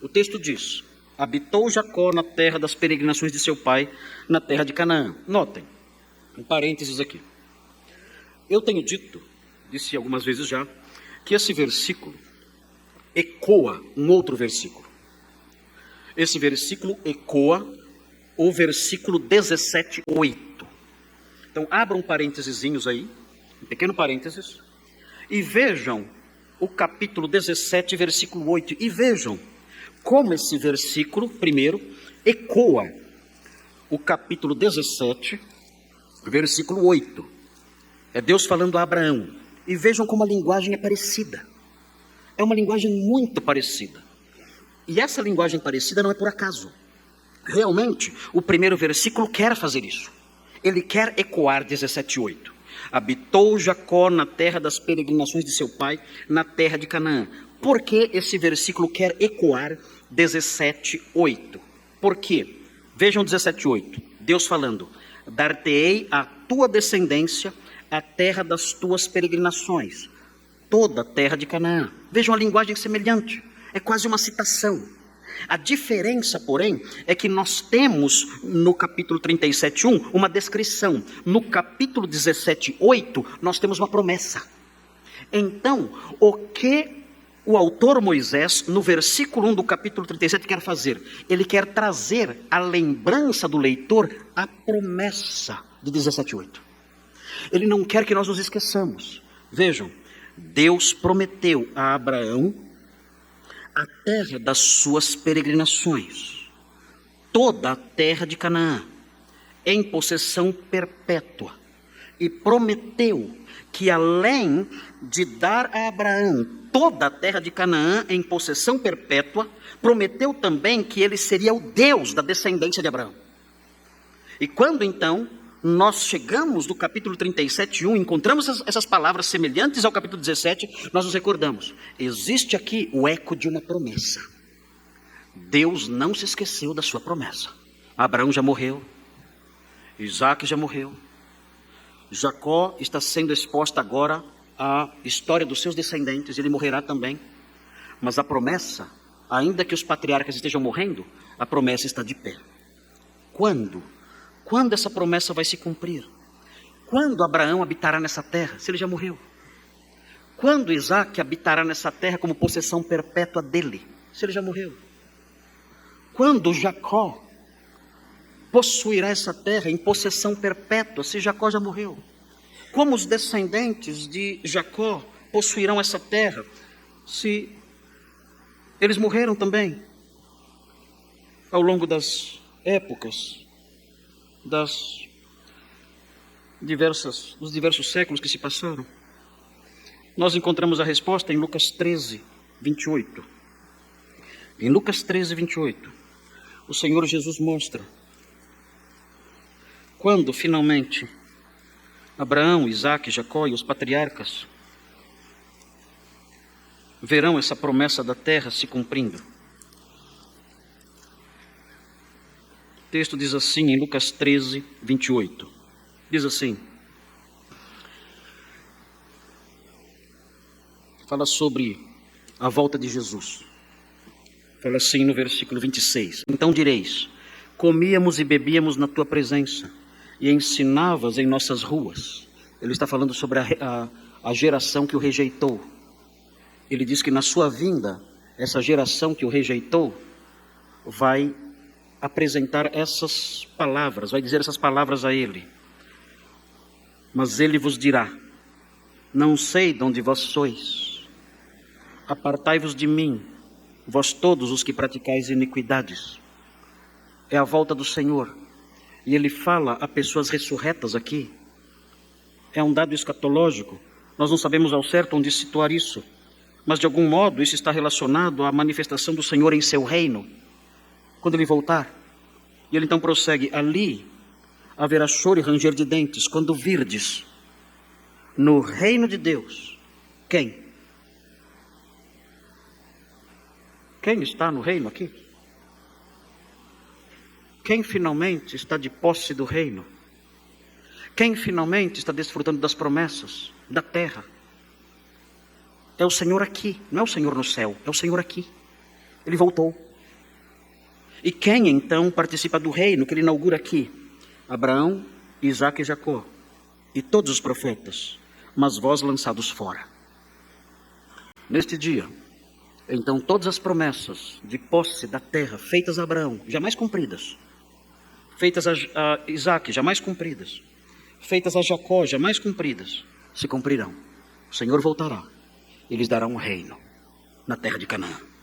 O texto diz: habitou Jacó na terra das peregrinações de seu pai, na terra de Canaã. Notem, um parênteses aqui. Eu tenho disse algumas vezes já, que esse versículo ecoa um outro versículo. Esse versículo ecoa o versículo 17:8. Então, abram parênteses aí, um pequeno parênteses, e vejam o capítulo 17, versículo 8, e vejam como esse versículo, primeiro, ecoa o capítulo 17, versículo 8. É Deus falando a Abraão. E vejam como a linguagem é parecida. É uma linguagem muito parecida. E essa linguagem parecida não é por acaso. Realmente, o primeiro versículo quer fazer isso. Ele quer ecoar 17:8. Habitou Jacó na terra das peregrinações de seu pai, na terra de Canaã. Por que esse versículo quer ecoar 17:8? Por quê? Vejam 17:8. Deus falando: dar-te-ei à tua descendência a terra das tuas peregrinações, toda a terra de Canaã. Vejam a linguagem semelhante. É quase uma citação. A diferença, porém, é que nós temos no capítulo 37:1 uma descrição. No capítulo 17:8 nós temos uma promessa. Então, o que o autor Moisés, no versículo 1 do capítulo 37, quer fazer? Ele quer trazer à lembrança do leitor a promessa de 17:8. Ele não quer que nós nos esqueçamos. Vejam, Deus prometeu a Abraão a terra das suas peregrinações, toda a terra de Canaã, em possessão perpétua. E prometeu que, além de dar a Abraão toda a terra de Canaã em possessão perpétua, prometeu também que ele seria o Deus da descendência de Abraão. E quando então nós chegamos no capítulo 37:1, encontramos essas palavras semelhantes ao capítulo 17, nós nos recordamos, existe aqui o eco de uma promessa. Deus não se esqueceu da sua promessa. Abraão já morreu, Isaac já morreu, Jacó está sendo exposta agora à história dos seus descendentes, ele morrerá também. Mas a promessa, ainda que os patriarcas estejam morrendo, a promessa está de pé. Quando essa promessa vai se cumprir? Quando Abraão habitará nessa terra, se ele já morreu? Quando Isaac habitará nessa terra como possessão perpétua dele, se ele já morreu? Quando Jacó possuirá essa terra em possessão perpétua, se Jacó já morreu? Como os descendentes de Jacó possuirão essa terra, se eles morreram também? Ao longo das épocas, dos diversos séculos que se passaram, nós encontramos a resposta em Lucas 13:28. Em Lucas 13:28, o Senhor Jesus mostra quando finalmente Abraão, Isaac, Jacó e os patriarcas verão essa promessa da terra se cumprindo. O texto diz assim em Lucas 13:28. Diz assim: fala sobre a volta de Jesus. Fala assim no versículo 26. Então direis: comíamos e bebíamos na tua presença, e ensinavas em nossas ruas. Ele está falando sobre a geração que o rejeitou. Ele diz que na sua vinda, essa geração que o rejeitou vai apresentar essas palavras, vai dizer essas palavras a ele. Mas ele vos dirá: não sei de onde vós sois, apartai-vos de mim, vós todos os que praticais iniquidades. É a volta do Senhor, e ele fala a pessoas ressurretas aqui. É um dado escatológico, nós não sabemos ao certo onde situar isso, mas de algum modo isso está relacionado à manifestação do Senhor em seu reino, quando ele voltar. E ele então prossegue: ali haverá choro e ranger de dentes, quando virdes no reino de Deus. Quem? Quem está no reino aqui? Quem finalmente está de posse do reino? Quem finalmente está desfrutando das promessas da terra? É o Senhor aqui, não é o Senhor no céu, é o Senhor aqui. Ele voltou. E quem então participa do reino que ele inaugura aqui? Abraão, Isaque e Jacó, e todos os profetas, mas vós lançados fora. Neste dia, então todas as promessas de posse da terra feitas a Abraão, jamais cumpridas, feitas a Isaque, jamais cumpridas, feitas a Jacó, jamais cumpridas, se cumprirão. O Senhor voltará e lhes dará um reino na terra de Canaã.